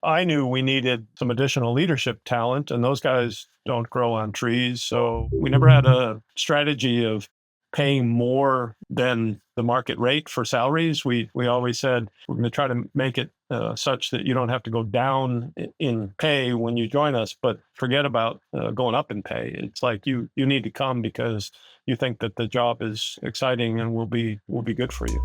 I knew we needed some additional leadership talent, and those guys don't grow on trees. So we never had a strategy of paying more than the market rate for salaries. We always said we're going to try to make it such that you don't have to go down in pay when you join us, but forget about going up in pay. It's like you need to come because you think that the job is exciting and will be good for you.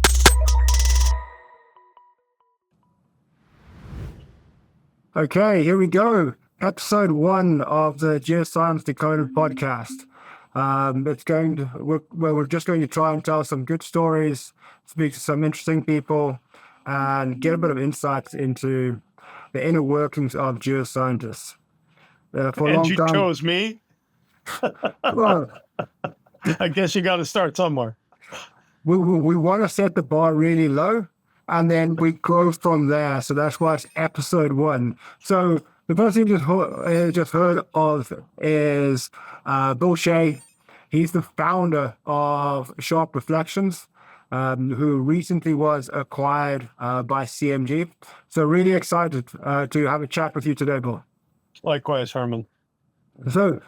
Okay, here we go. Episode 1 of the Geoscience Decoded podcast. We're just going to try and tell some good stories, speak to some interesting people, and get a bit of insights into the inner workings of geoscientists. For a And long you time, chose me. well, I guess you got to start somewhere. we want to set the bar really low, and then we go from there. So that's why it's episode 1. So the person you just heard of is Bill Shea. He's the founder of Sharp Reflections, who recently was acquired by CMG. So really excited to have a chat with you today, Bill. Likewise, Herman. So,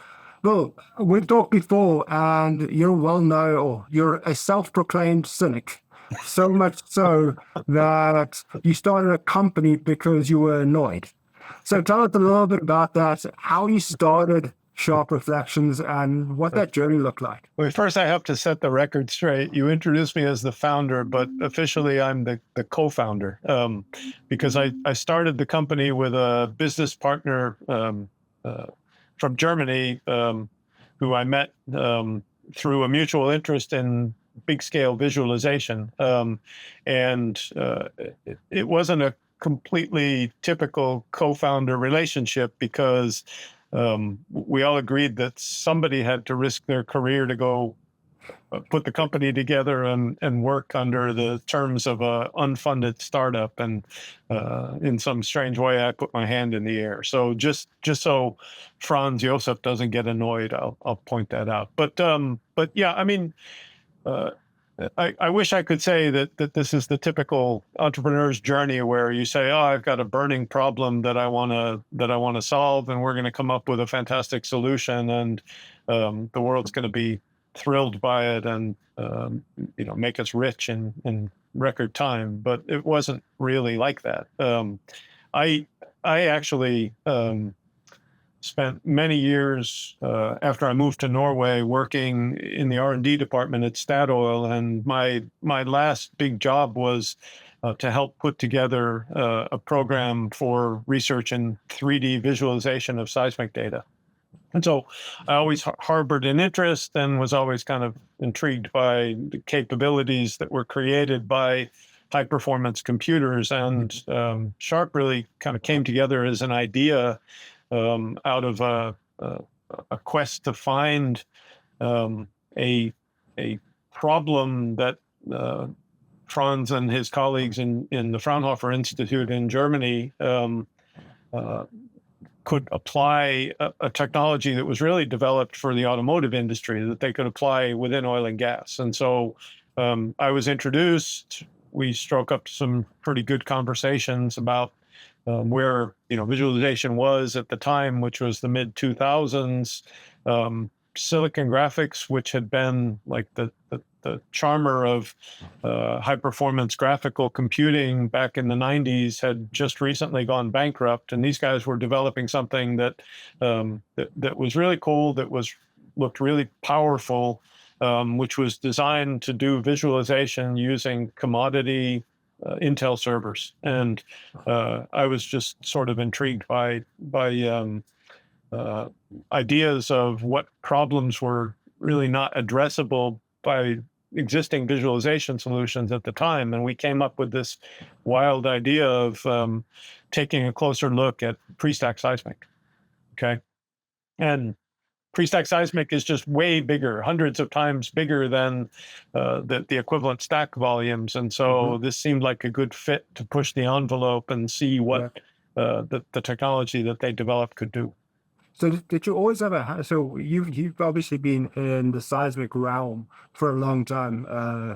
Bill, we've talked before, and you're well known, or you're a self-proclaimed cynic. So much so that you started a company because you were annoyed. So tell us a little bit about that, how you started Sharp Reflections and what that journey looked like. Well, first, I have to set the record straight. You introduced me as the founder, but officially I'm the co-founder because I started the company with a business partner from Germany who I met through a mutual interest in big scale visualization. It wasn't a completely typical co-founder relationship because we all agreed that somebody had to risk their career to go put the company together and work under the terms of a unfunded startup. And in some strange way, I put my hand in the air. So just so Franz Josef doesn't get annoyed, I'll point that out. But yeah, I mean, I wish I could say that this is the typical entrepreneur's journey where you say, "Oh, I've got a burning problem that I want to solve, and we're going to come up with a fantastic solution, and the world's going to be thrilled by it, and make us rich in record time." But it wasn't really like that. I actually spent many years after I moved to Norway working in the R&D department at Statoil, and my last big job was to help put together a program for research in 3D visualization of seismic data. And so I always harbored an interest and was always kind of intrigued by the capabilities that were created by high performance computers. And Sharp really kind of came together as an idea out of a quest to find a problem that Franz and his colleagues in the Fraunhofer Institute in Germany could apply a technology that was really developed for the automotive industry that they could apply within oil and gas. And so I was introduced. We struck up some pretty good conversations about where visualization was at the time, which was the mid 2000s. Silicon graphics, which had been like the charmer of high performance graphical computing back in the 90s, had just recently gone bankrupt, and these guys were developing something that was really cool, that looked really powerful, which was designed to do visualization using commodity Intel servers. And I was just sort of intrigued by ideas of what problems were really not addressable by existing visualization solutions at the time. And we came up with this wild idea of taking a closer look at pre-stack seismic. Okay. And pre-stack seismic is just way bigger, hundreds of times bigger than the equivalent stack volumes. And so this seemed like a good fit to push the envelope and see what the technology that they developed could do. So did you always have so you've obviously been in the seismic realm for a long time,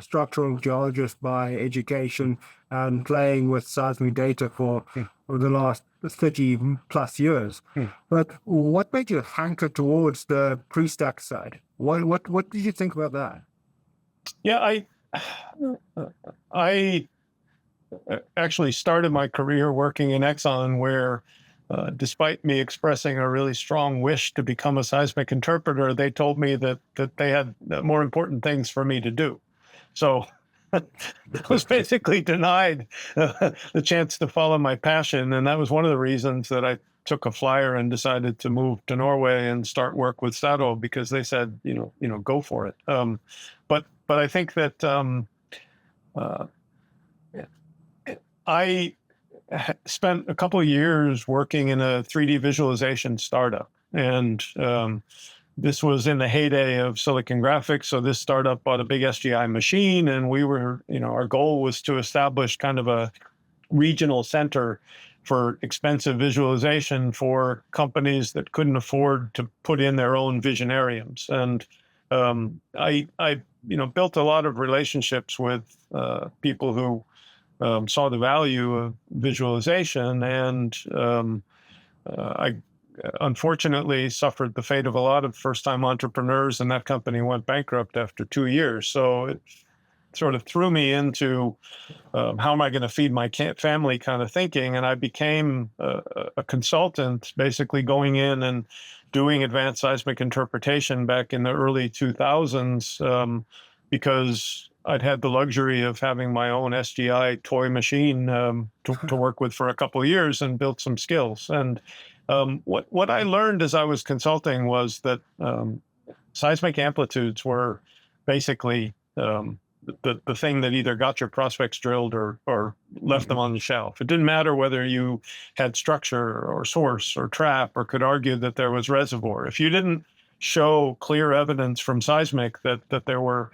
structural geologist by education and playing with seismic data for over the last 30 plus years. But what made you hanker towards the pre-stack side? What did you think about that? Yeah, I actually started my career working in Exxon, where despite me expressing a really strong wish to become a seismic interpreter, they told me that they had more important things for me to do. So I was basically denied the chance to follow my passion. And that was one of the reasons that I took a flyer and decided to move to Norway and start work with Statoil, because they said, go for it. But I think that I spent a couple of years working in a 3D visualization startup. And this was in the heyday of silicon graphics. So this startup bought a big SGI machine, and we were, our goal was to establish kind of a regional center for expensive visualization for companies that couldn't afford to put in their own visionariums. And I built a lot of relationships with people who saw the value of visualization, and I unfortunately suffered the fate of a lot of first-time entrepreneurs, and that company went bankrupt after 2 years. So it sort of threw me into how am I going to feed my family kind of thinking, and I became a consultant, basically going in and doing advanced seismic interpretation back in the early 2000s, because I'd had the luxury of having my own SGI toy machine to work with for a couple of years and built some skills. And what I learned as I was consulting was that seismic amplitudes were basically the thing that either got your prospects drilled or left them on the shelf. It didn't matter whether you had structure or source or trap or could argue that there was reservoir. If you didn't show clear evidence from seismic that there were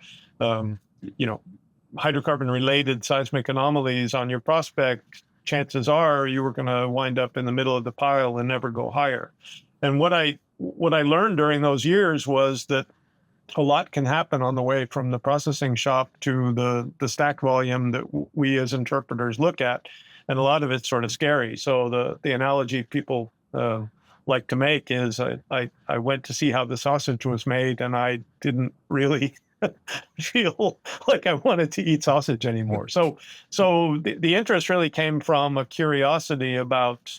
hydrocarbon-related seismic anomalies on your prospect, chances are you were going to wind up in the middle of the pile and never go higher. And what I learned during those years was that a lot can happen on the way from the processing shop to the stack volume that we as interpreters look at, and a lot of it's sort of scary. So the analogy people like to make is I went to see how the sausage was made, and I didn't really feel like I wanted to eat sausage anymore. So the interest really came from a curiosity about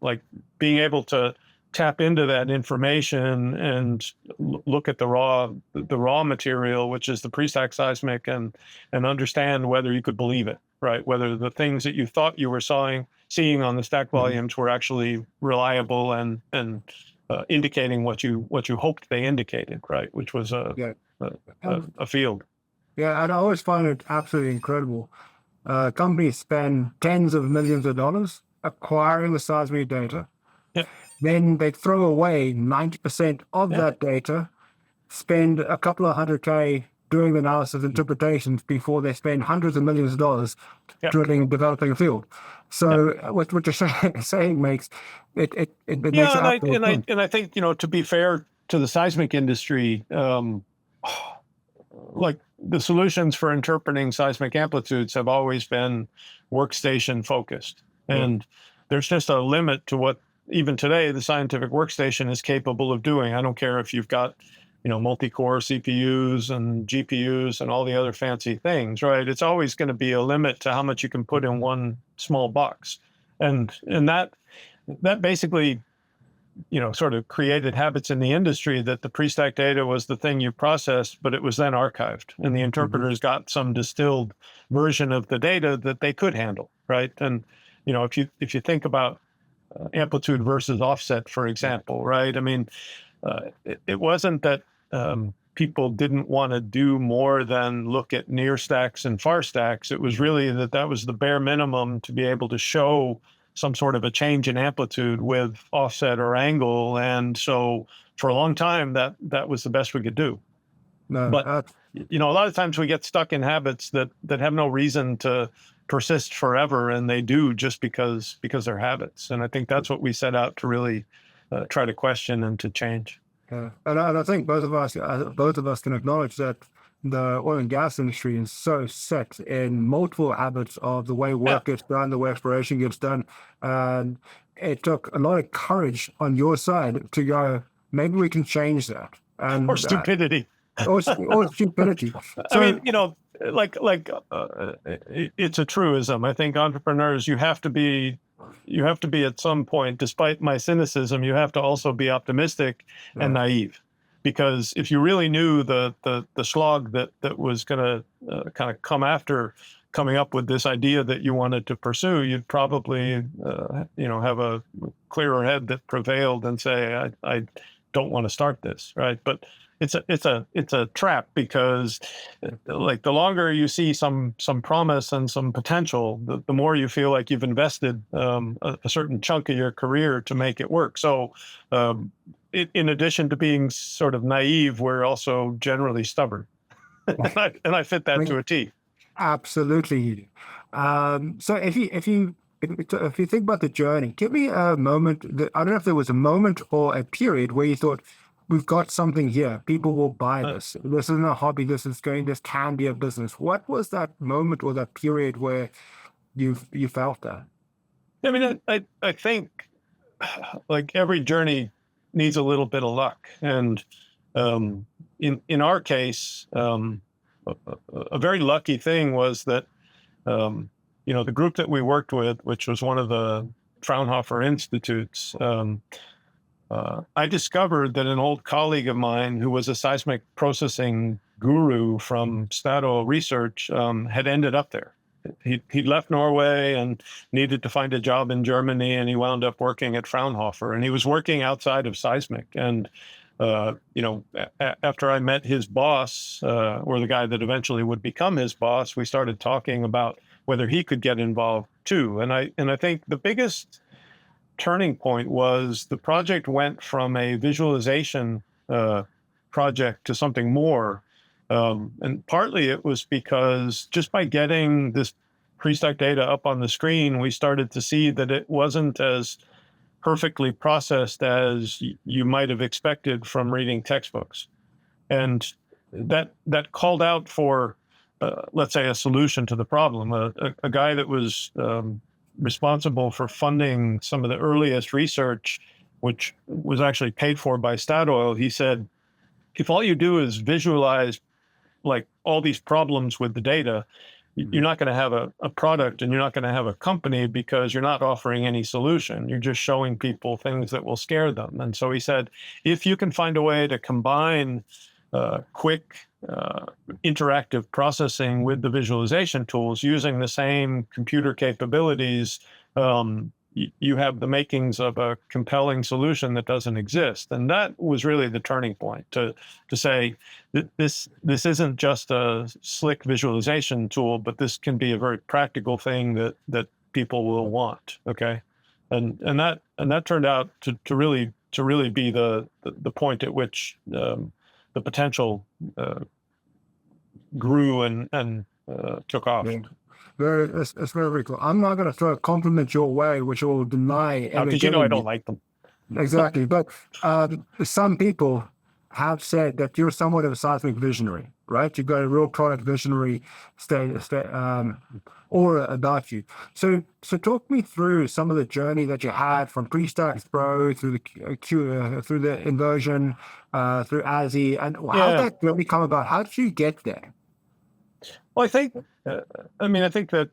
like being able to tap into that information and look at the raw material, which is the pre-stack seismic, and understand whether you could believe it, right? Whether the things that you thought you were seeing on the stack volumes were actually reliable and indicating what you hoped they indicated, right? Which was a field. Yeah, and I always find it absolutely incredible. Companies spend tens of millions of dollars acquiring the seismic data. Yeah. Then they throw away 90% of that data, spend a couple of $100K doing the analysis interpretations before they spend hundreds of millions of dollars drilling and developing a field. So what you're saying makes it makes and I think, to be fair to the seismic industry, like the solutions for interpreting seismic amplitudes have always been workstation focused. And there's just a limit to what even today the scientific workstation is capable of doing. I don't care if you've got, multi-core CPUs and GPUs and all the other fancy things, right? It's always going to be a limit to how much you can put in one small box. And that basically, sort of created habits in the industry that the pre-stack data was the thing you processed, but it was then archived, and the interpreters got some distilled version of the data that they could handle, right? And if you think about amplitude versus offset, for example, right? I mean, it wasn't that people didn't want to do more than look at near stacks and far stacks. It was really that was the bare minimum to be able to show some sort of a change in amplitude with offset or angle. And so for a long time, that was the best we could do. But a lot of times we get stuck in habits that have no reason to persist forever, and they do just because they're habits. And I think that's what we set out to really try to question and to change. Yeah, and I think both of us can acknowledge that the oil and gas industry is so set in multiple habits of the way work gets done, the way exploration gets done. And it took a lot of courage on your side to go, maybe we can change that. And Or stupidity. or stupidity. I mean, it's a truism. I think entrepreneurs, you have to be at some point, despite my cynicism, you have to also be optimistic and naive. Because if you really knew the slog that was going to kind of come after coming up with this idea that you wanted to pursue, you'd probably have a clearer head that prevailed and say, I don't want to start this, right? But it's a trap, because like the longer you see some promise and some potential, the more you feel like you've invested a certain chunk of your career to make it work. So in addition to being sort of naive, we're also generally stubborn. and I fit that to a T. Absolutely. So if you think about the journey, give me a moment. I don't know if there was a moment or a period where you thought, we've got something here. People will buy this. This isn't a hobby. This can be a business. What was that moment or that period where you felt that? I mean, I think like every journey needs a little bit of luck. And in our case, a very lucky thing was that, the group that we worked with, which was one of the Fraunhofer Institutes, I discovered that an old colleague of mine who was a seismic processing guru from Statoil Research had ended up there. He'd left Norway and needed to find a job in Germany, and he wound up working at Fraunhofer, and he was working outside of Seismic. And after I met his boss, or the guy that eventually would become his boss, we started talking about whether he could get involved too. And I think the biggest turning point was the project went from a visualization project to something more. And partly it was because just by getting this pre-stack data up on the screen, we started to see that it wasn't as perfectly processed as you might have expected from reading textbooks. And that called out for, let's say, a solution to the problem. A guy that was responsible for funding some of the earliest research, which was actually paid for by Statoil, he said, if all you do is visualize like all these problems with the data, you're not going to have a product, and you're not going to have a company, because you're not offering any solution. You're just showing people things that will scare them. And so he said, if you can find a way to combine quick interactive processing with the visualization tools using the same computer capabilities, you have the makings of a compelling solution that doesn't exist. And that was really the turning point to say that this isn't just a slick visualization tool, but this can be a very practical thing that people will want. Okay. And that turned out to really be the point at which the potential grew and took off. Yeah. It's very cool. I'm not going to throw a compliment your way, which will deny. Because I don't like them. Exactly. But some people have said that you're somewhat of a seismic visionary, right? You've got a real product visionary aura about you. So talk me through some of the journey that you had from pre-stack Pro through the inversion, through ASI, and how did that really come about? How did you get there? Well, I think that,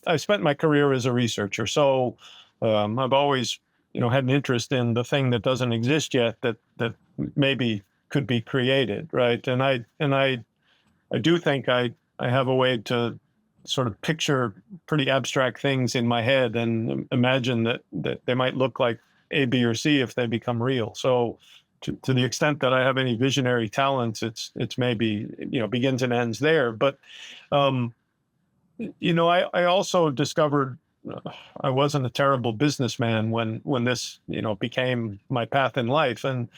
I spent my career as a researcher. So I've always, had an interest in the thing that doesn't exist yet that maybe could be created, right? And I do think I have a way to sort of picture pretty abstract things in my head and imagine that they might look like A, B, or C if they become real. So to the extent that I have any visionary talents, it's maybe, begins and ends there. But, I also discovered I wasn't a terrible businessman when this, became my path in life. And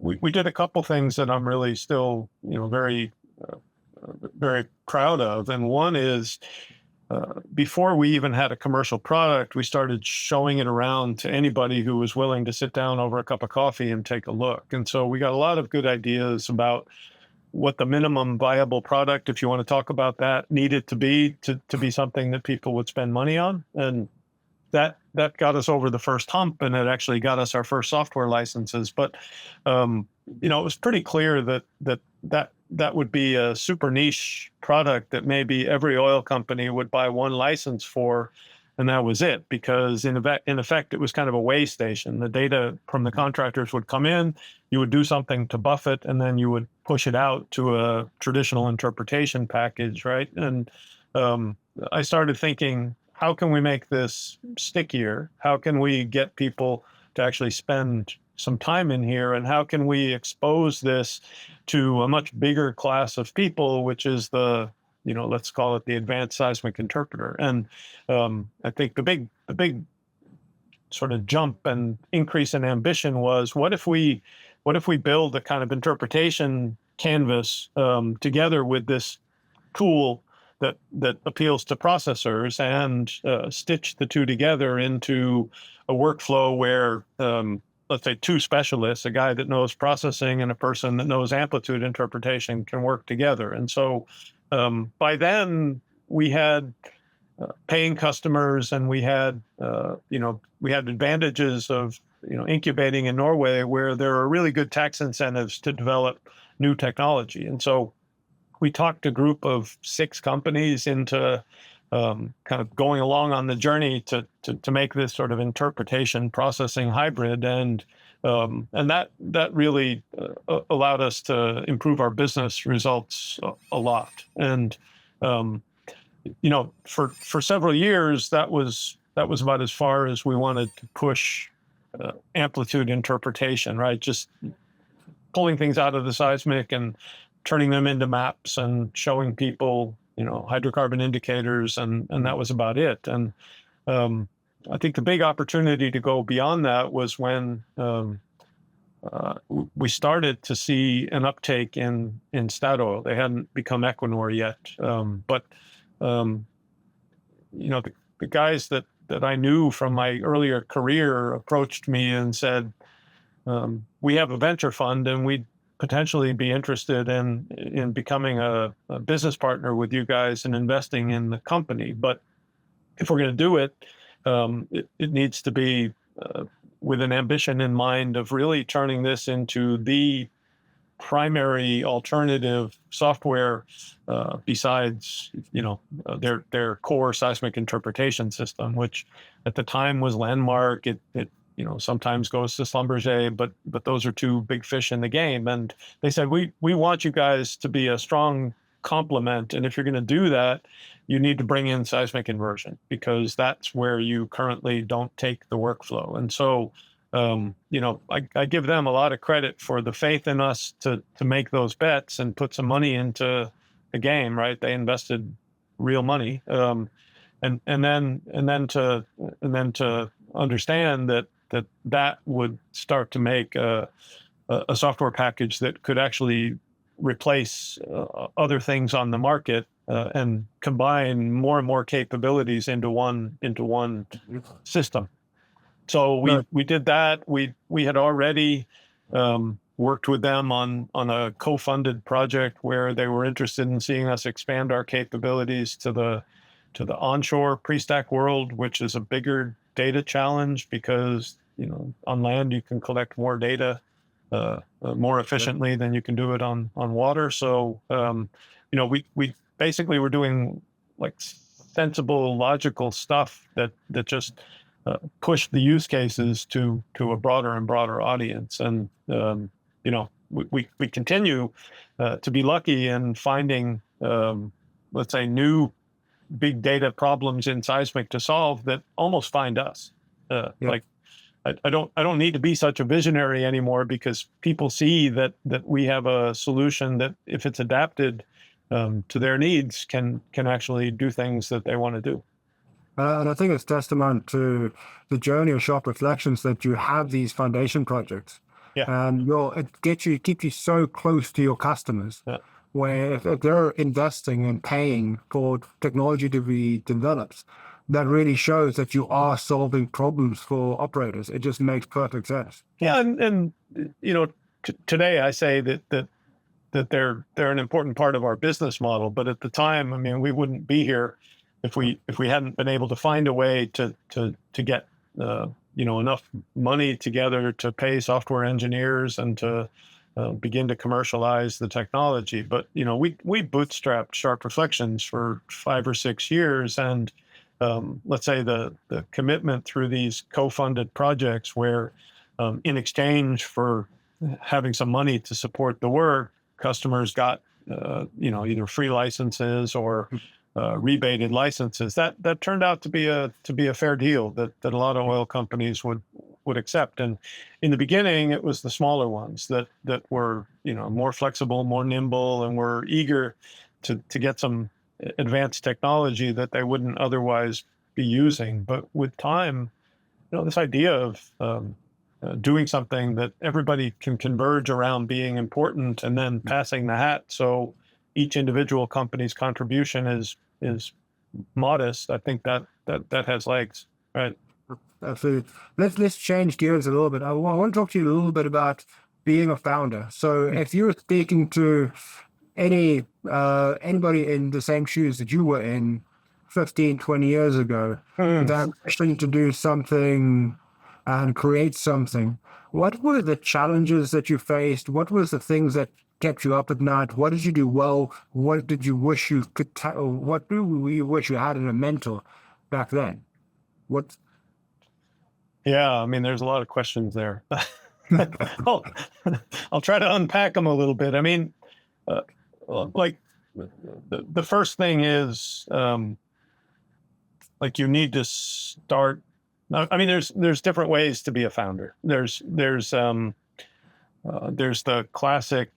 we did a couple things that I'm really still, very, very proud of. And one is before we even had a commercial product, we started showing it around to anybody who was willing to sit down over a cup of coffee and take a look. And so we got a lot of good ideas about what the minimum viable product, if you want to talk about that, needed to be something that people would spend money on. And that got us over the first hump, and it actually got us our first software licenses. But it was pretty clear that would be a super niche product that maybe every oil company would buy one license for, and that was it. Because in effect, it was kind of a way station. The data from the contractors would come in, you would do something to buff it, and then you would push it out to a traditional interpretation package, right? And I started thinking, how can we make this stickier? How can we get people to actually spend some time in here? And how can we expose this to a much bigger class of people, which is let's call it the advanced seismic interpreter? And I think the big sort of jump and increase in ambition was, what if we build a kind of interpretation canvas together with this tool that appeals to processors, and stitch the two together into a workflow where, let's say, two specialists, a guy that knows processing and a person that knows amplitude interpretation, can work together. And so by then we had paying customers, and we had advantages of incubating in Norway, where there are really good tax incentives to develop new technology. And so we talked a group of 6 companies into kind of going along on the journey to make this sort of interpretation processing hybrid, and that really allowed us to improve our business results a lot. And for several years, that was about as far as we wanted to push amplitude interpretation, right? Just pulling things out of the seismic and turning them into maps and showing people, hydrocarbon indicators, and that was about it. And I think the big opportunity to go beyond that was when we started to see an uptake in Statoil. They hadn't become Equinor yet, but the guys that I knew from my earlier career approached me and said, we have a venture fund, and we'd potentially be interested in becoming a business partner with you guys and investing in the company. But if we're going to do it, it needs to be with an ambition in mind of really turning this into the primary alternative software besides their core seismic interpretation system, which at the time was Landmark. It sometimes goes to Schlumberger, but those are 2 big fish in the game. And they said, we want you guys to be a strong complement, and if you're going to do that, you need to bring in seismic inversion, because that's where you currently don't take the workflow. And so I give them a lot of credit for the faith in us to make those bets and put some money into the game, right? They invested real money, and then to understand that would start to make a software package that could actually replace other things on the market and combine more and more capabilities into one system. So we did that. We had already worked with them on a co-funded project where they were interested in seeing us expand our capabilities to the onshore pre-stack world, which is a bigger data challenge, because on land you can collect more data more efficiently than you can do it on water. So we basically were doing like sensible, logical stuff that just pushed the use cases to a broader and broader audience. And we continue to be lucky in finding let's say new big data problems in seismic to solve that almost find us. Like I don't need to be such a visionary anymore, because people see that we have a solution that, if it's adapted to their needs, can actually do things that they want to do. And I think it's testament to the journey of Sharp Reflections that you have these foundation projects. Yeah. And keeps you so close to your customers. Yeah. where if they're investing and paying for technology to be developed, that really shows that you are solving problems for operators. It just makes perfect sense. Yeah, and today I say that they're an important part of our business model. But at the time, I mean, we wouldn't be here if we hadn't been able to find a way to get enough money together to pay software engineers and to begin to commercialize the technology. But we bootstrapped Sharp Reflections for 5 or 6 years, and let's say the commitment through these co-funded projects, where in exchange for having some money to support the work, customers got either free licenses or rebated licenses. That turned out to be a fair deal that a lot of oil companies would accept. And in the beginning, it was the smaller ones that were more flexible, more nimble, and were eager to get some advanced technology that they wouldn't otherwise be using. But with time, this idea of doing something that everybody can converge around being important, and then passing the hat so each individual company's contribution is modest, I think that has legs, right? Absolutely. Let's change gears a little bit. I want to talk to you a little bit about being a founder. So if you were speaking to anybody in the same shoes that you were in 15, 20 years ago, that wishing to do something and create something, what were the challenges that you faced? What was the things that kept you up at night? What did you do well? What did you wish you could what do you wish you had in a mentor back then? What? Yeah, I mean, there's a lot of questions there. I'll try to unpack them a little bit. I mean, like the first thing is like you need to start. I mean, there's different ways to be a founder. There's the classic.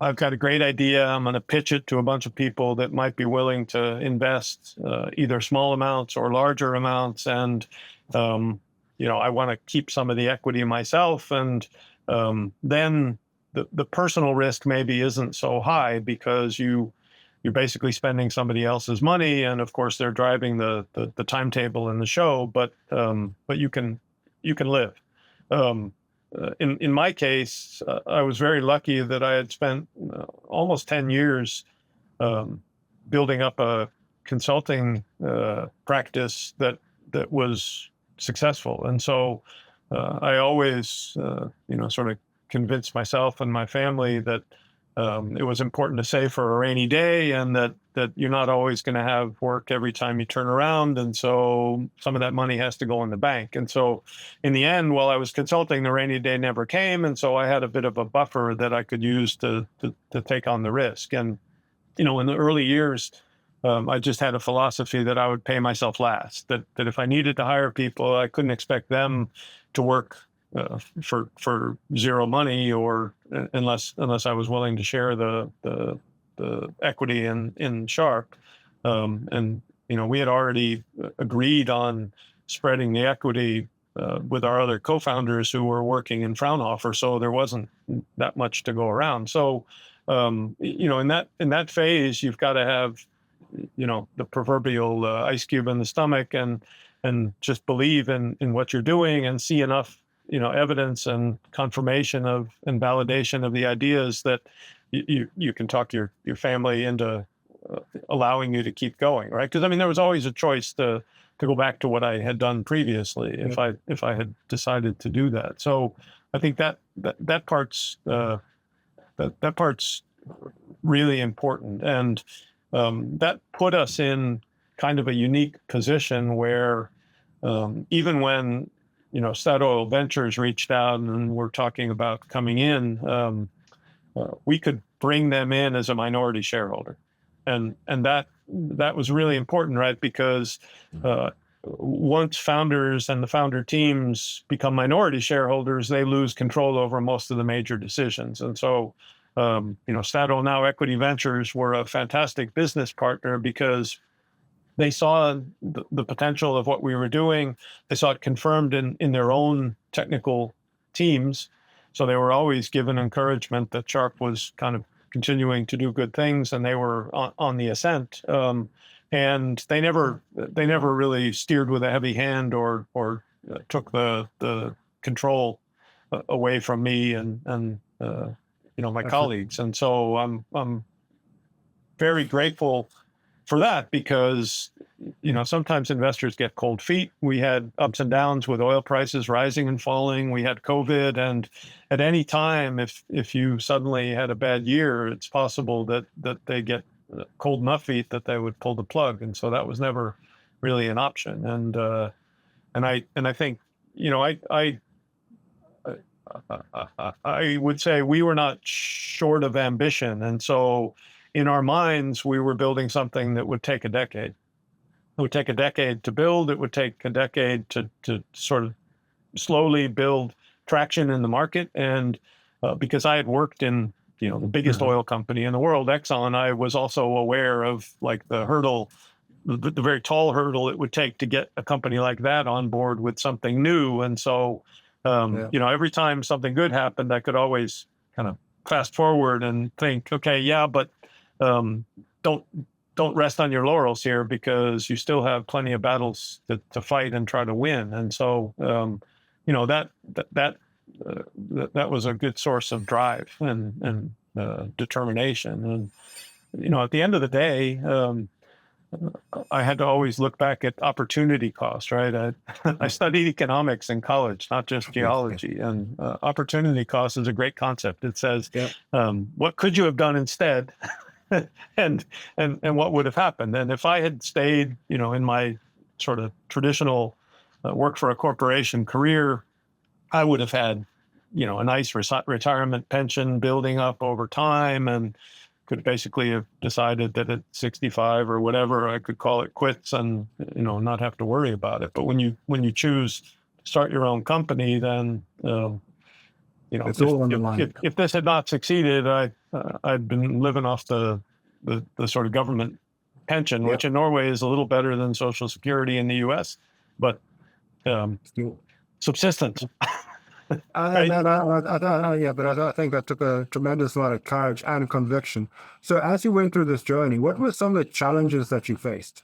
I've got a great idea. I'm going to pitch it to a bunch of people that might be willing to invest either small amounts or larger amounts, and I want to keep some of the equity myself. And then the personal risk maybe isn't so high, because you're basically spending somebody else's money, and of course they're driving the timetable and the show, but you can live. In my case, I was very lucky that I had spent almost 10 years building up a consulting practice that was successful, and so I always sort of convinced myself and my family that it was important to save for a rainy day, and that you're not always going to have work every time you turn around. And so some of that money has to go in the bank. And so in the end, while I was consulting, the rainy day never came. And so I had a bit of a buffer that I could use to take on the risk. And, in the early years, I just had a philosophy that I would pay myself last, that if I needed to hire people, I couldn't expect them to work for zero money, or unless I was willing to share the equity in Sharp. And we had already agreed on spreading the equity with our other co-founders who were working in Fraunhofer, so there wasn't that much to go around. So in that phase, you've got to have the proverbial ice cube in the stomach, and just believe in what you're doing, and see enough evidence and confirmation and validation of the ideas that you can talk your family into allowing you to keep going, right? Because I mean, there was always a choice to go back to what I had done previously if I had decided to do that. So I think that part's that part's really important, and that put us in kind of a unique position where even when Statoil Ventures reached out and were talking about coming in, we could bring them in as a minority shareholder, and that was really important, right? Because once founders and the founder teams become minority shareholders, they lose control over most of the major decisions. And so, Statoil, now Equity Ventures, were a fantastic business partner because they saw the potential of what we were doing. They saw it confirmed in their own technical teams. So they were always given encouragement that Sharp was kind of continuing to do good things, and they were on the ascent. And they never really steered with a heavy hand or took the control away from me and my colleagues. And so I'm very grateful for that, because sometimes investors get cold feet. We had ups and downs with oil prices rising and falling. We had COVID, and at any time, if you suddenly had a bad year, it's possible that they get cold enough feet that they would pull the plug. And so that was never really an option. And I think I would say we were not short of ambition, and so in our minds, we were building something that would take a decade. It would take a decade to build. It would take a decade to sort of slowly build traction in the market. And because I had worked in the biggest oil company in the world, Exxon, I was also aware of like the hurdle, the very tall hurdle it would take to get a company like that on board with something new. And so, every time something good happened, I could always kind of fast forward and think, okay, yeah, but don't rest on your laurels here, because you still have plenty of battles to fight and try to win. And so, that was a good source of drive and determination. And at the end of the day, I had to always look back at opportunity cost, right? I studied economics in college, not just geology, and opportunity cost is a great concept. It says, what could you have done instead? and what would have happened? And if I had stayed, in my sort of traditional work for a corporation career, I would have had, a nice retirement pension building up over time, and could basically have decided that at 65 or whatever, I could call it quits and, not have to worry about it. But when you choose to start your own company, then, it's all on the line. If this had not succeeded, I'd been living off the sort of government pension, which in Norway is a little better than Social Security in the U.S., but subsistence. Right? But I think that took a tremendous amount of courage and conviction. So as you went through this journey, what were some of the challenges that you faced,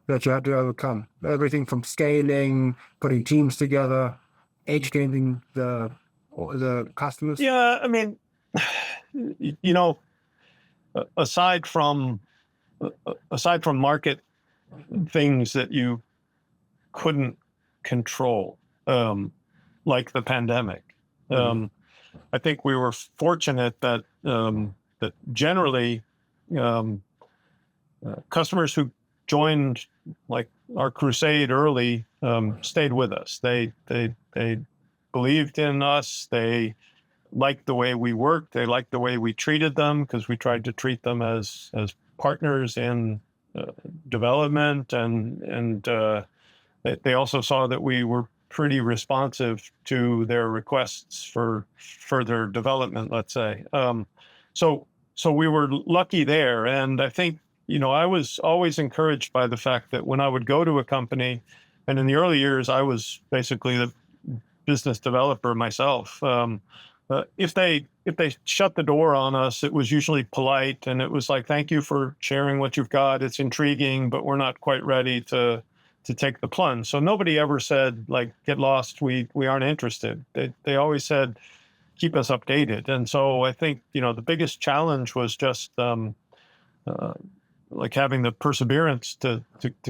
that you had to overcome? Everything from scaling, putting teams together, educating the customers? Yeah, I mean, aside from market things that you couldn't control, like the pandemic, I think we were fortunate that that generally customers who joined like our crusade early stayed with us. They believed in us. They liked the way we worked. They liked the way we treated them, because we tried to treat them as partners in development, and they also saw that we were pretty responsive to their requests for further development, let's say. So we were lucky there. And I think, I was always encouraged by the fact that when I would go to a company, and in the early years, I was basically the business developer myself. If they shut the door on us, it was usually polite, and it was like, thank you for sharing what you've got. It's intriguing, but we're not quite ready to take the plunge. So nobody ever said, like, get lost, we aren't interested. They always said, keep us updated. And so I think, the biggest challenge was just like having the perseverance to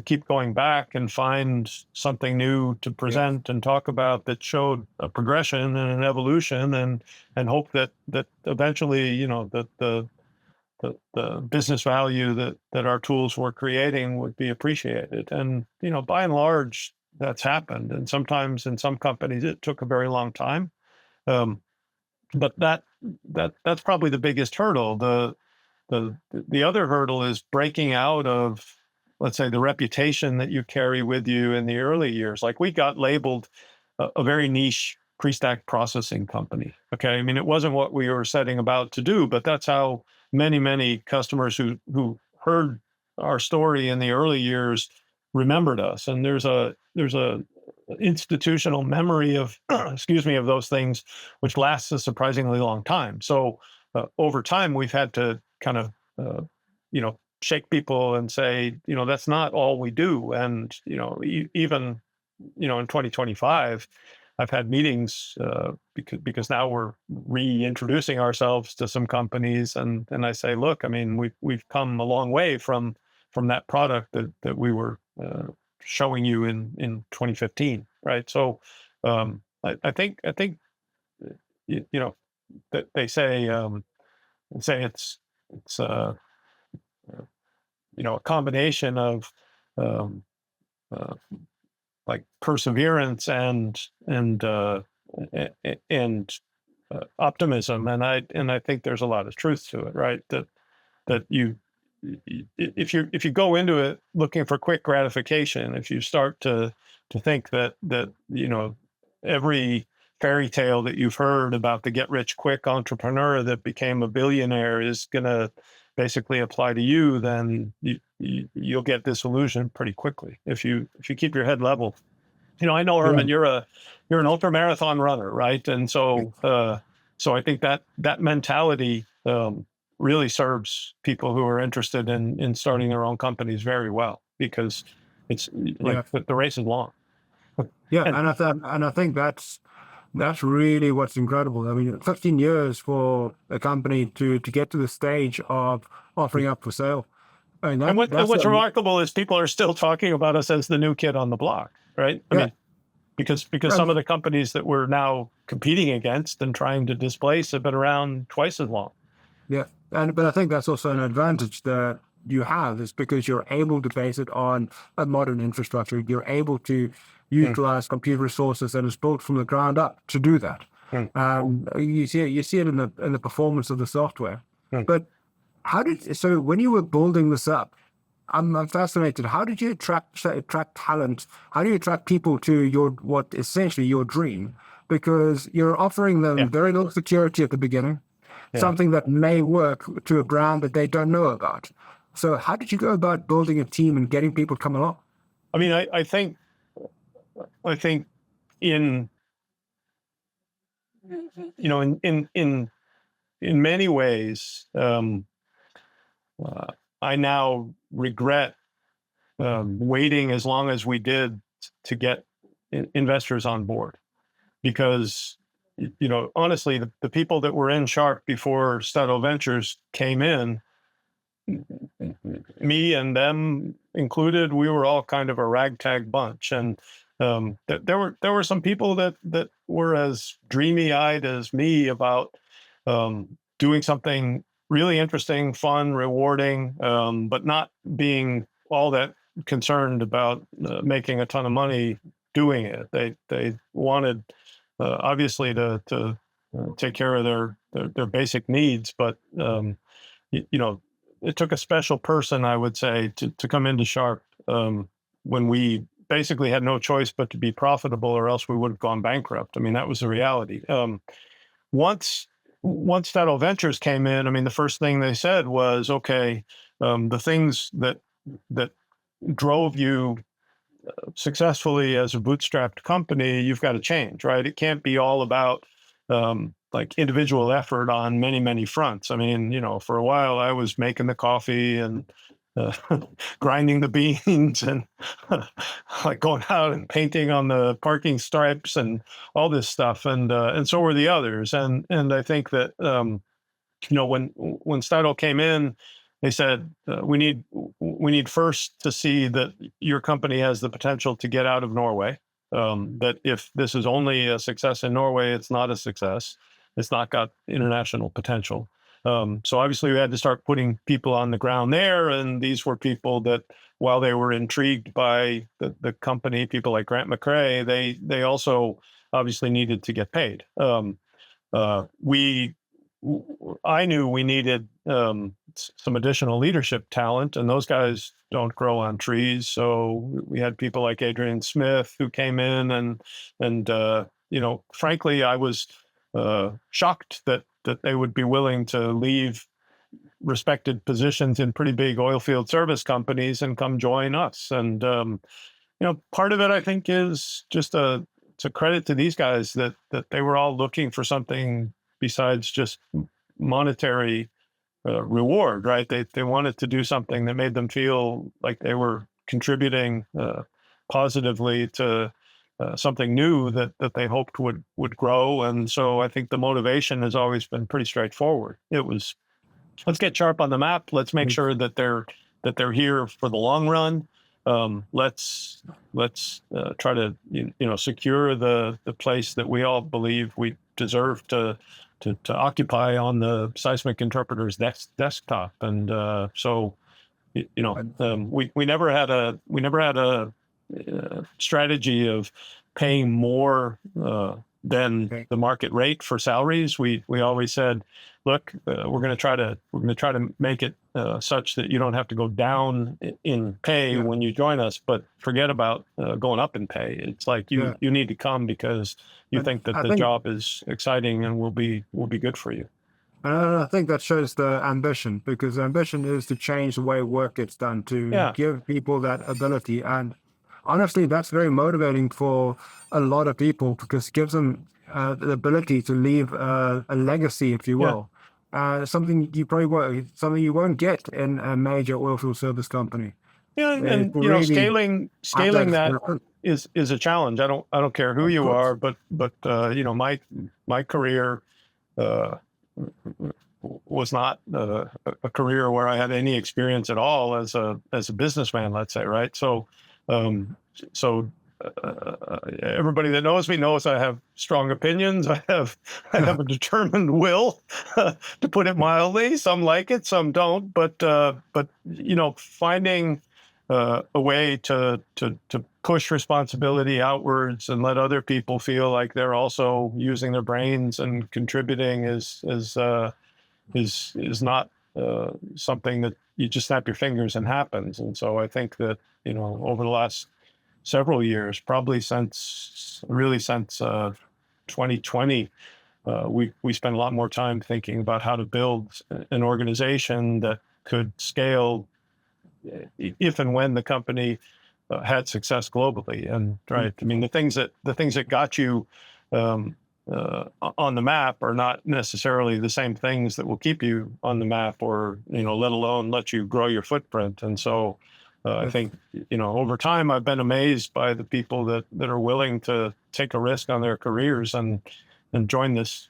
keep going back and find something new to present and talk about that showed a progression and an evolution, and hope that eventually, that the business value that our tools were creating would be appreciated. And, by and large, that's happened. And sometimes in some companies, it took a very long time. But that's probably the biggest hurdle. The other hurdle is breaking out of, let's say, the reputation that you carry with you in the early years. Like, we got labeled a very niche pre-stack processing company. Okay, I mean, it wasn't what we were setting about to do, but that's how many customers who heard our story in the early years remembered us. And there's a institutional memory of of those things, which lasts a surprisingly long time. So over time, we've had to kind of, shake people and say, that's not all we do. And, even, in 2025, I've had meetings because now we're reintroducing ourselves to some companies, and I say, look, I mean, we've come a long way from that product that we were showing you in 2015, right? So I think that they say it's a combination of um, uh, like perseverance and optimism, and I think there's a lot of truth to it, right? That if you go into it looking for quick gratification, if you start to think that every fairy tale that you've heard about the get rich quick entrepreneur that became a billionaire is going to basically apply to you, then you'll get disillusioned pretty quickly if you keep your head level. I know, Yeah. Herman, you're an ultra marathon runner, right? And so I think that mentality really serves people who are interested in starting their own companies very well, because it's like Yeah. the race is long. Yeah. And And I think that's really what's incredible. I mean, 15 years for a company to get to the stage of offering up for sale. I mean, and that's what's remarkable is people are still talking about us as the new kid on the block, right? I yeah. mean, because some And of the companies that we're now competing against and trying to displace have been around twice as long. yeah, but I think that's also an advantage that you have is because you're able to base it on a modern infrastructure. You're able to Mm, utilize computer resources that is built from the ground up to do that. mm, You see it in the performance of the software. mm. But so when you were building this up, I'm fascinated. How did you attract talent? How do you attract people to what essentially your dream? Because you're offering Yeah, them very little security at the beginning, yeah. something that may work to a brand that they don't know about. So how did you go about building a team and getting people to come along? I mean, I think in in many ways, uh, I now regret waiting as long as we did to get investors on board, because honestly, the people that were in Sharp before Stuttle Ventures came in, me and them included, we were all kind of a ragtag bunch, and there were some people that were as dreamy eyed as me about doing something really interesting, fun, rewarding, but not being all that concerned about making a ton of money doing it. They wanted obviously to take care of their basic needs, but you know, it took a special person, I would say, to come into Sharp when we basically had no choice but to be profitable, or else we would have gone bankrupt. I mean, that was the reality. Once once Federal Ventures came in, I mean, the first thing they said was, okay, the things that drove you successfully as a bootstrapped company, you've got to change, right? It can't be all about like individual effort on many, many fronts. I mean, for a while I was making the coffee and uh, grinding the beans and like going out and painting on the parking stripes and all this stuff. And so were the others. And I think that, when Stidle came in, they said we need first to see that your company has the potential to get out of Norway. That if this is only a success in Norway, it's not a success. It's not got international potential. So obviously, we had to start putting people on the ground there, and these were people that, while they were intrigued by the company, people like Grant McCrae, they also obviously needed to get paid. We I knew we needed some additional leadership talent, and those guys don't grow on trees. So we had people like Adrian Smith who came in, and frankly, I was shocked that they would be willing to leave respected positions in pretty big oil field service companies and come join us. And part of it, I think, is just it's a credit to these guys that they were all looking for something besides just monetary reward, right? They wanted to do something that made them feel like they were contributing positively to something new that they hoped would grow. And so I think the motivation has always been pretty straightforward. It was, let's get sharp on the map. Let's make sure that they're here for the long run. Let's try to secure the place that we all believe we deserve to occupy on the seismic interpreter's desktop. And we never had a strategy of paying more than the market rate for salaries. We always said, look, we're going to try to make it such that you don't have to go down in pay when you join us, but forget about going up in pay. It's like you need to come because you think that the job is exciting and will be good for you. And I think that shows the ambition, because ambition is to change the way work gets done, to give people that ability. And honestly, that's very motivating for a lot of people, because it gives them the ability to leave a legacy, if you will. Something you won't get in a major oilfield service company. Yeah, and really scaling that is a challenge. I don't care who you are, but my career was not a career where I had any experience at all as a businessman, let's say, right? So everybody that knows me knows I have strong opinions. I have a determined will, to put it mildly. Some like it, some don't. But finding a way to push responsibility outwards and let other people feel like they're also using their brains and contributing is not something that you just snap your fingers and happens. And so I think that over the last several years, probably since 2020, we spent a lot more time thinking about how to build an organization that could scale if and when the company had success globally. And right, I mean, the things that got you on the map are not necessarily the same things that will keep you on the map, or let alone let you grow your footprint. And so I think over time I've been amazed by the people that are willing to take a risk on their careers and join this.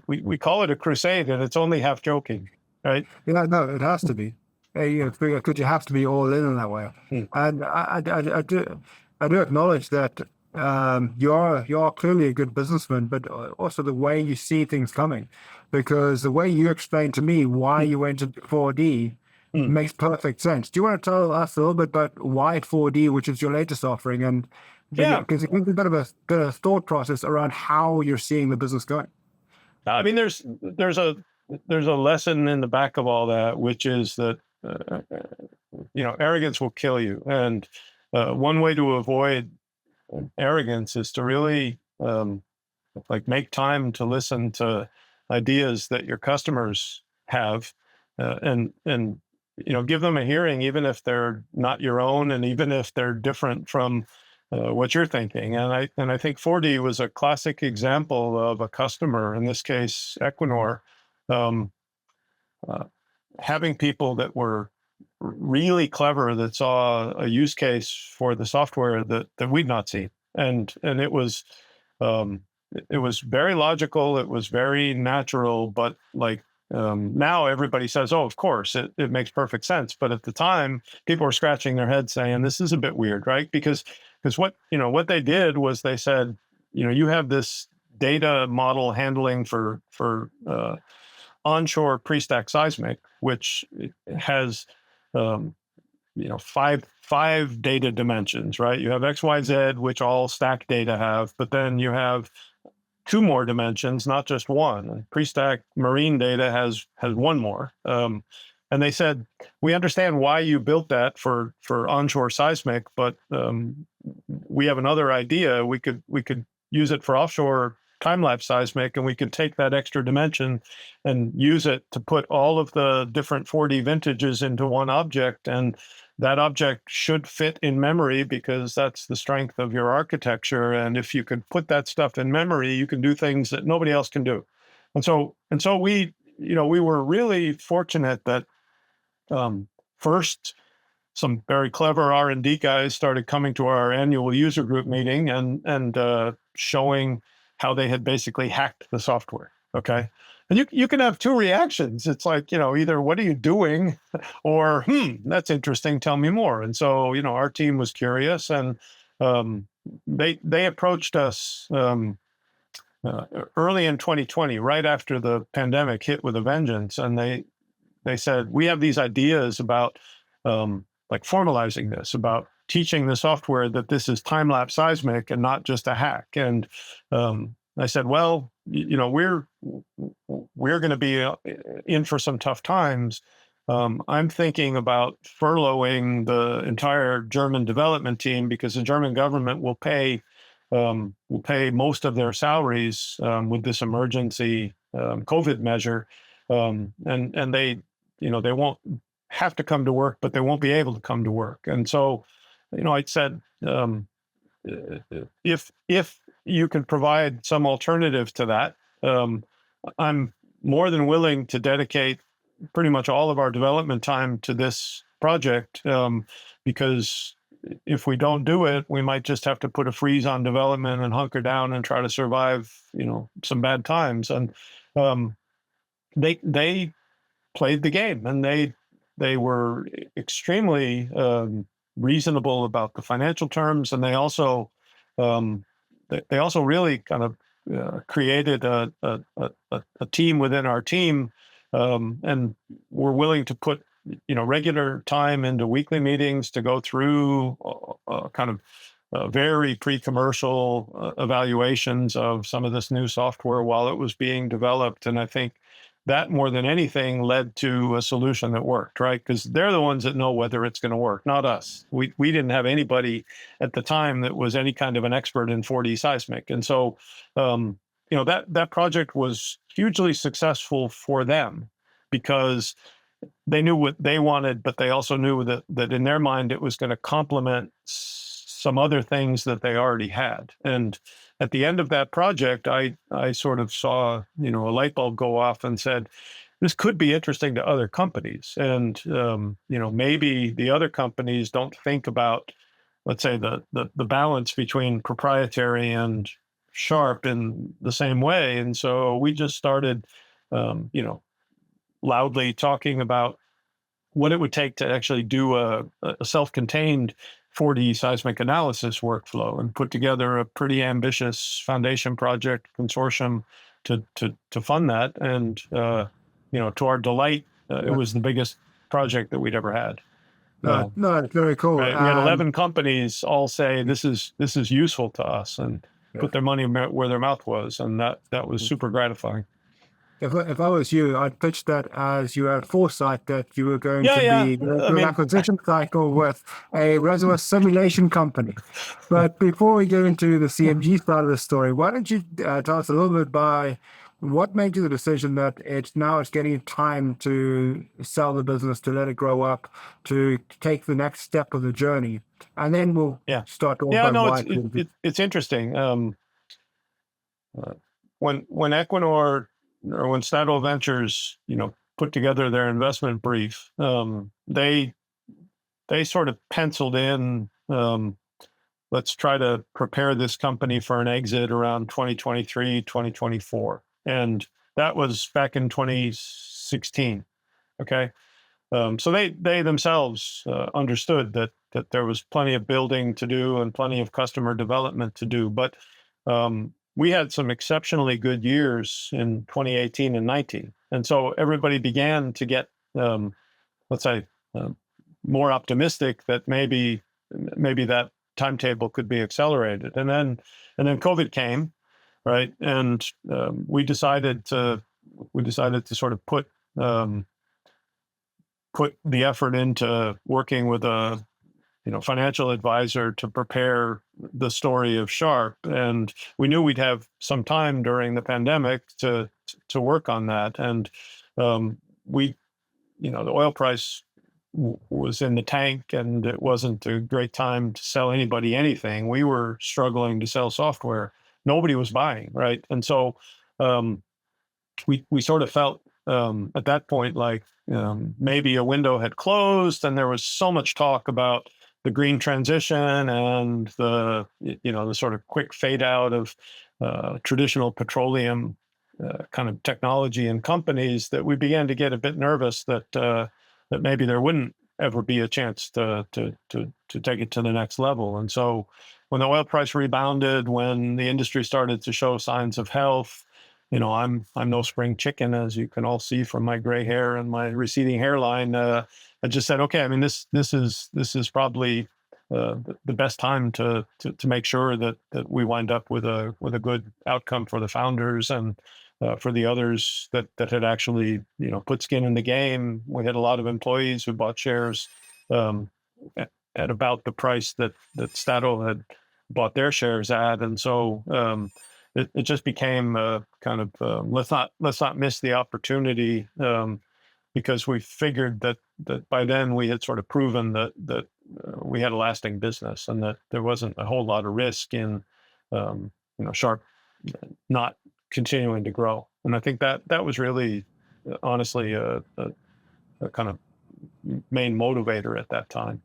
We call it a crusade, and it's only half joking, right? Yeah, no, it has to be. Because you have to be all in that way. And I do acknowledge that you are clearly a good businessman, but also the way you see things coming, because the way you explained to me why you went into 4D makes perfect sense. Do you want to tell us a little bit about why 4D, which is your latest offering, and because it gives a bit of a thought process around how you're seeing the business going? I mean, there's a lesson in the back of all that, which is that arrogance will kill you, and one way to avoid arrogance is to really make time to listen to ideas that your customers have, and give them a hearing, even if they're not your own, and even if they're different from what you're thinking. And I think 4D was a classic example of a customer, in this case Equinor, having people that were really clever, that saw a use case for the software that we'd not seen, and it was very logical. It was very natural, but now everybody says, oh, of course, it makes perfect sense. But at the time, people were scratching their heads saying, this is a bit weird, right? Because what they did was they said, you have this data model handling for onshore pre-stack seismic, which has five data dimensions, right? You have X, Y, Z, which all stack data have, but then you have two more dimensions, not just one. And pre-stack marine data has one more. And they said, we understand why you built that for onshore seismic, but we have another idea. We could use it for offshore time-lapse seismic, and we could take that extra dimension and use it to put all of the different 4D vintages into one object. And that object should fit in memory, because that's the strength of your architecture. And if you could put that stuff in memory, you can do things that nobody else can do. And so we we were really fortunate that first, some very clever R&D guys started coming to our annual user group meeting and showing how they had basically hacked the software. Okay. And you can have two reactions. It's like, either what are you doing or, that's interesting. Tell me more. And so, our team was curious, and they approached us early in 2020, right after the pandemic hit with a vengeance. And they said, we have these ideas about like formalizing this, about teaching the software that this is time-lapse seismic and not just a hack. And I said, well, we're going to be in for some tough times. I'm thinking about furloughing the entire German development team, because the German government will pay most of their salaries with this emergency COVID measure, and they won't have to come to work, but they won't be able to come to work. And so, I said, if you can provide some alternative to that, I'm more than willing to dedicate pretty much all of our development time to this project, because if we don't do it, we might just have to put a freeze on development and hunker down and try to survive, some bad times. And they played the game, and they were extremely reasonable about the financial terms, and they also really kind of created a team within our team, and were willing to put regular time into weekly meetings to go through kind of very pre-commercial evaluations of some of this new software while it was being developed. And I think that more than anything led to a solution that worked, right? Because they're the ones that know whether it's going to work, not us. We didn't have anybody at the time that was any kind of an expert in 4D seismic. And so, that project was hugely successful for them, because they knew what they wanted, but they also knew that in their mind, it was going to complement some other things that they already had. And at the end of that project, I sort of saw, a light bulb go off and said, this could be interesting to other companies. And, maybe the other companies don't think about, let's say, the balance between proprietary and sharp in the same way. And so we just started, loudly talking about what it would take to actually do a self-contained 4D seismic analysis workflow, and put together a pretty ambitious foundation project consortium to fund that. And to our delight, it was the biggest project that we'd ever had. No, it's very cool. Right? We had 11 companies all say this is useful to us, and put their money where their mouth was, and that was super gratifying. If I was you, I'd pitch that as you had foresight that you were going to be through an acquisition cycle with a reservoir simulation company. But before we get into the CMG side of the story, why don't you tell us a little bit by what made you the decision that it's getting time to sell the business, to let it grow up, to take the next step of the journey, and then we'll start talking about why. It's interesting. When Equinor, or when Statoil Ventures, put together their investment brief, they sort of penciled in, let's try to prepare this company for an exit around 2023, 2024. And that was back in 2016. Okay. So they themselves understood that there was plenty of building to do and plenty of customer development to do. But we had some exceptionally good years in 2018 and 19. And so everybody began to get, let's say, more optimistic that maybe that timetable could be accelerated. And then COVID came, right? And we decided to sort of put the effort into working with a financial advisor to prepare the story of Sharp. And we knew we'd have some time during the pandemic to work on that. And the oil price was in the tank, and it wasn't a great time to sell anybody anything. We were struggling to sell software. Nobody was buying, right? And so we sort of felt at that point like maybe a window had closed, and there was so much talk about the green transition and the the sort of quick fade out of traditional petroleum kind of technology and companies, that we began to get a bit nervous that maybe there wouldn't ever be a chance to take it to the next level. And so when the oil price rebounded, when the industry started to show signs of health, I'm no spring chicken, as you can all see from my gray hair and my receding hairline. I just said, okay, I mean, this is probably the best time to make sure that we wind up with a good outcome for the founders and for the others that had actually put skin in the game. We had a lot of employees who bought shares um, at about the price that Statoil had bought their shares at, and so it just became kind of let's not miss the opportunity, because we figured that by then we had sort of proven that we had a lasting business, and that there wasn't a whole lot of risk in Sharp not continuing to grow. And I think that was really honestly a kind of main motivator at that time.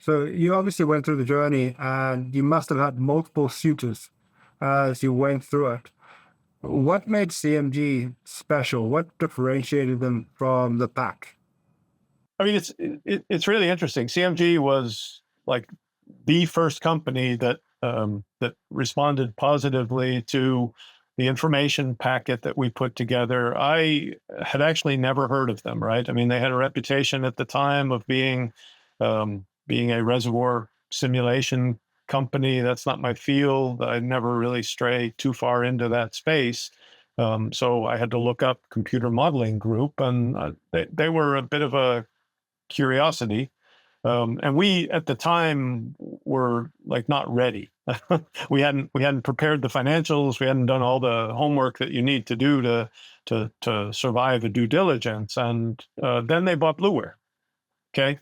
So you obviously went through the journey, and you must have had multiple suitors as you went through it. What made CMG special? What differentiated them from the pack? I mean, it's really interesting. CMG was like the first company that responded positively to the information packet that we put together. I had actually never heard of them, right? I mean, they had a reputation at the time of being a reservoir simulation company. That's not my field. I never really stray too far into that space. So I had to look up Computer Modeling Group, and they were a bit of a curiosity. And we at the time were like not ready. we hadn't prepared the financials. We hadn't done all the homework that you need to do to survive a due diligence. And then they bought Blueware. Okay,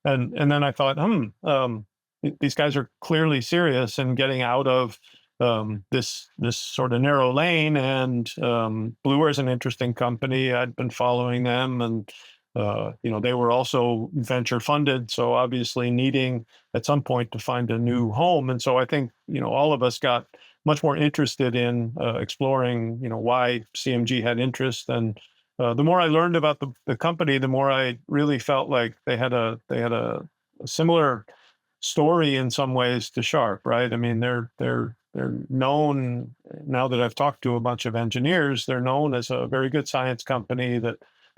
and then I thought, these guys are clearly serious in getting out of this sort of narrow lane. And Blueware is an interesting company. I'd been following them, and they were also venture funded, so obviously needing at some point to find a new home. And so I think all of us got much more interested in exploring why CMG had interest. And the more I learned about the company, the more I really felt like they had a similar story in some ways to Sharp, right? I mean, they're known, now that I've talked to a bunch of engineers, they're known as a very good science company that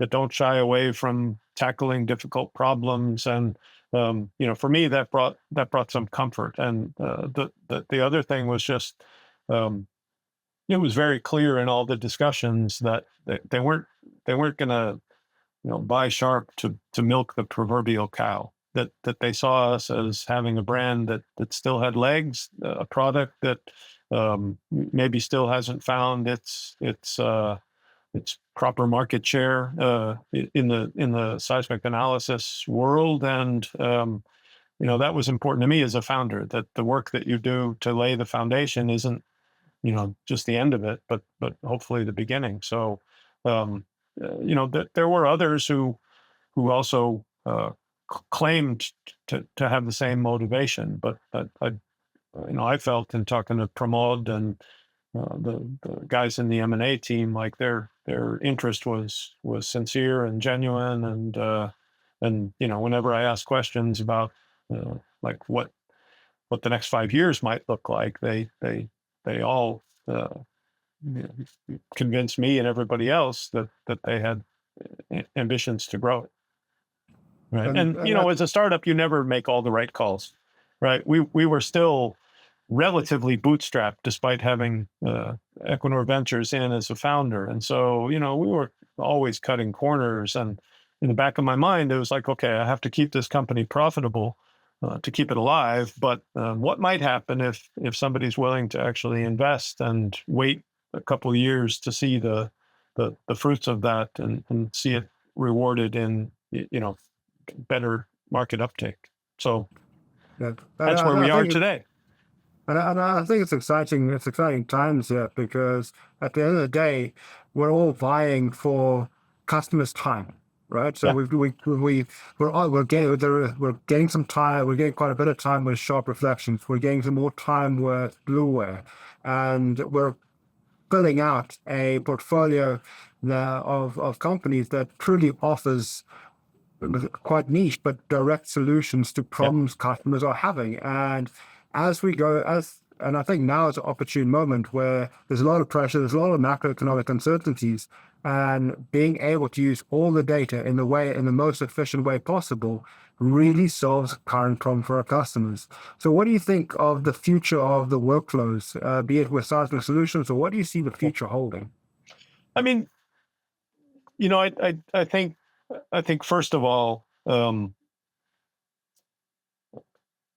don't shy away from tackling difficult problems. And for me, that brought some comfort. And the other thing was just it was very clear in all the discussions that they weren't going to buy Sharp to milk the proverbial cow. That they saw us as having a brand that still had legs, a product that maybe still hasn't found its proper market share in the seismic analysis world. And that was important to me as a founder, that the work that you do to lay the foundation isn't just the end of it, but hopefully the beginning. So there were others who also claimed to have the same motivation, but I felt in talking to Pramod and the guys in the M&A team, like their interest was sincere and genuine. And whenever I asked questions about like what the next 5 years might look like, they all convinced me and everybody else that they had ambitions to grow it. Right. And as a startup, you never make all the right calls, right? We were still relatively bootstrapped despite having Equinor Ventures in as a founder. And so, we were always cutting corners. And in the back of my mind, it was like, okay, I have to keep this company profitable to keep it alive. But what might happen if somebody's willing to actually invest and wait a couple of years to see the fruits of that and see it rewarded in, better market uptake. So that's where we are today. And I think it's exciting. It's exciting times here because at the end of the day, we're all vying for customers' time, right? So Yeah. we're getting some time. We're getting quite a bit of time with Sharp Reflections. We're getting some more time with Blueware, and we're filling out a portfolio of companies that truly offers quite niche but direct solutions to Yeah. problems customers are having. And as we go, and I think now is an opportune moment where there's a lot of pressure, there's a lot of macroeconomic uncertainties, and being able to use all the data in the most efficient way possible really solves the current problem for our customers. So what do you think of the future of the workflows, be it with Seismic Solutions, or what do you see the future holding? I mean, I think first of all,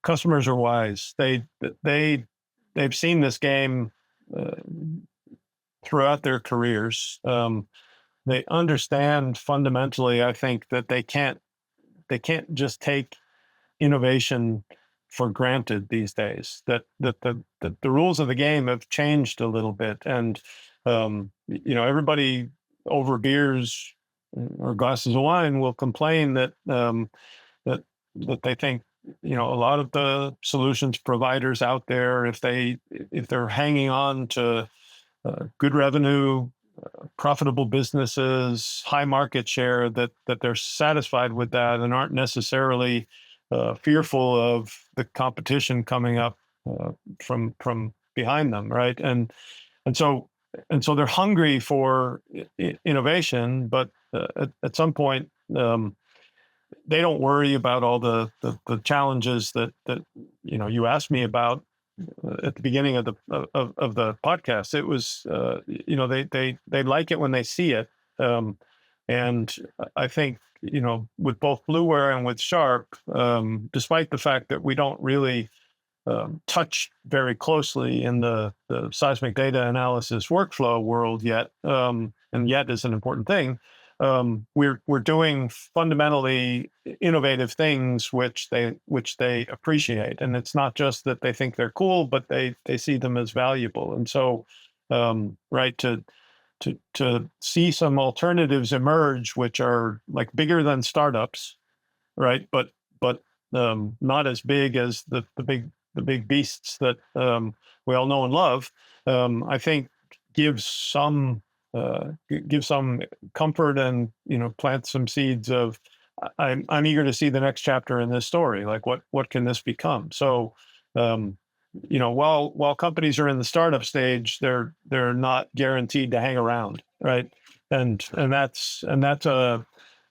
customers are wise. They've seen this game uh, throughout their careers. They understand fundamentally, I think, that they can't just take innovation for granted these days. That the rules of the game have changed a little bit, and everybody over beers or glasses of wine will complain that that they think a lot of the solutions providers out there, if they're hanging on to good revenue, profitable businesses, high market share, that they're satisfied with that and aren't necessarily fearful of the competition coming up from behind them, right? And so they're hungry for innovation, but at some point they don't worry about all the challenges that you asked me about at the beginning of the podcast. It was they like it when they see it, um, and I think with both Blueware and with Sharp, despite the fact that we don't really touch very closely in the seismic data analysis workflow world yet, and yet is an important thing. We're doing fundamentally innovative things which they appreciate, and it's not just that they think they're cool, but they see them as valuable. And so, right to see some alternatives emerge, which are like bigger than startups, right? But not as big as the big beasts that we all know and love. I think gives some gives some comfort, and plant some seeds of I'm eager to see the next chapter in this story. Like what can this become? So um, while companies are in the startup stage, they're not guaranteed to hang around, right? And that's a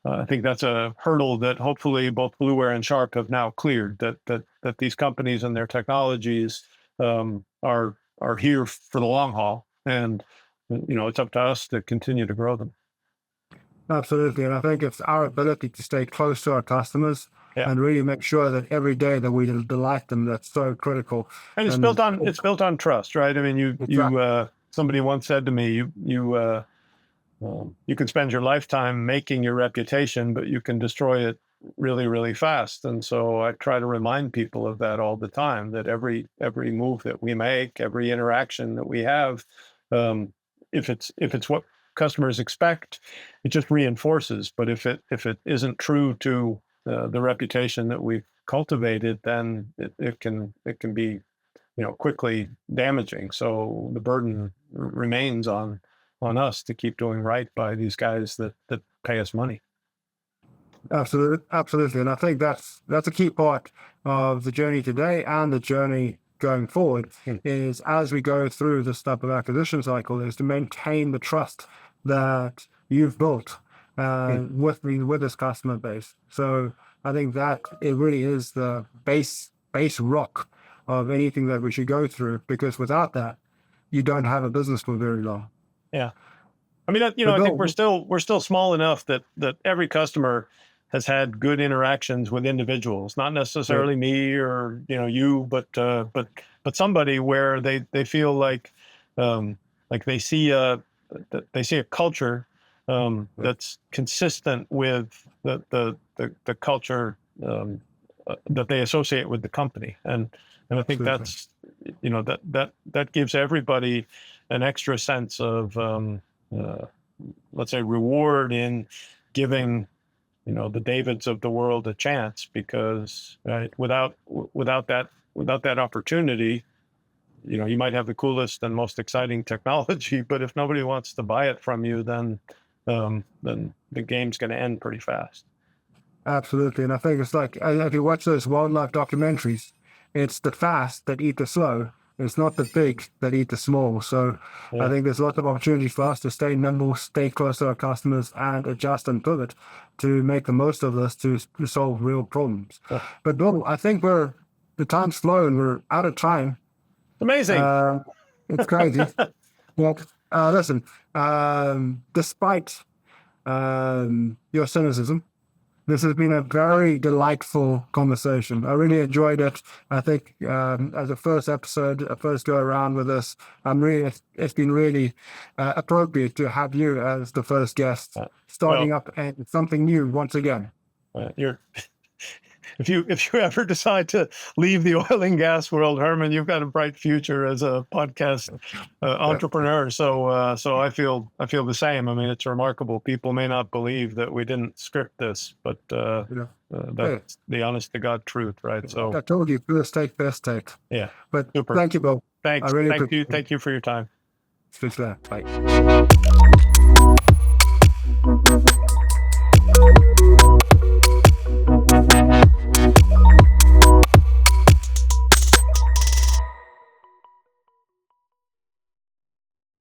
I think that's a hurdle that hopefully both Blueware and Sharp have now cleared. That these companies and their technologies are here for the long haul, and it's up to us to continue to grow them. Absolutely. And I think it's our ability to stay close to our customers Yeah, and really make sure that every day that we delight them, that's so critical. and And it's built on trust, right? I mean, somebody once said to me, you can spend your lifetime making your reputation, but you can destroy it really, really fast. And so I try to remind people of that all the time, that every move that we make, every interaction that we have, um, if it's what customers expect, it just reinforces. But if it isn't true to the reputation that we've cultivated, then it can be quickly damaging. So the burden remains on us to keep doing right by these guys that pay us money. absolutely, absolutely. And I think that's a key part of the journey today and the journey going forward Hmm. is as we go through this type of acquisition cycle is to maintain the trust that you've built Hmm. with this customer base. So I think that it really is the base rock of anything that we should go through because without that, you don't have a business for very long. Yeah. I mean, But I think we're Bill, still small enough that every customer has had good interactions with individuals, not yeah, necessarily me or you, but somebody where they feel like they see a culture that's consistent with the culture that they associate with the company, and I think Absolutely. that's, you know, that gives everybody an extra sense of let's say reward in giving, you know, the Davids of the world a chance, because right, without that opportunity, you know, you might have the coolest and most exciting technology, but if nobody wants to buy it from you, then the game's going to end pretty fast. Absolutely. And I think it's like, if you watch those wildlife documentaries, it's the fast that eat the slow. It's not the big that eat the small. So Yeah. I think there's lots of opportunity for us to stay nimble, stay close to our customers, and adjust and pivot to make the most of this to solve real problems. Yeah. But Bill, I think the time's flown. We're out of time. Amazing. It's crazy. Well, listen, despite your cynicism, this has been a very delightful conversation. I really enjoyed it. I think as a first episode, a first go around with this, it's been really appropriate to have you as the first guest, starting up something new once again. If you ever decide to leave the oil and gas world, Herman, you've got a bright future as a podcast entrepreneur. So I feel the same. I mean, it's remarkable. People may not believe that we didn't script this, but that's the honest to God truth, right? So I told you, first take, best take. Yeah. But super. Thank you, Bill. Thanks. I really Thank you for your time. Speak to that. Bye.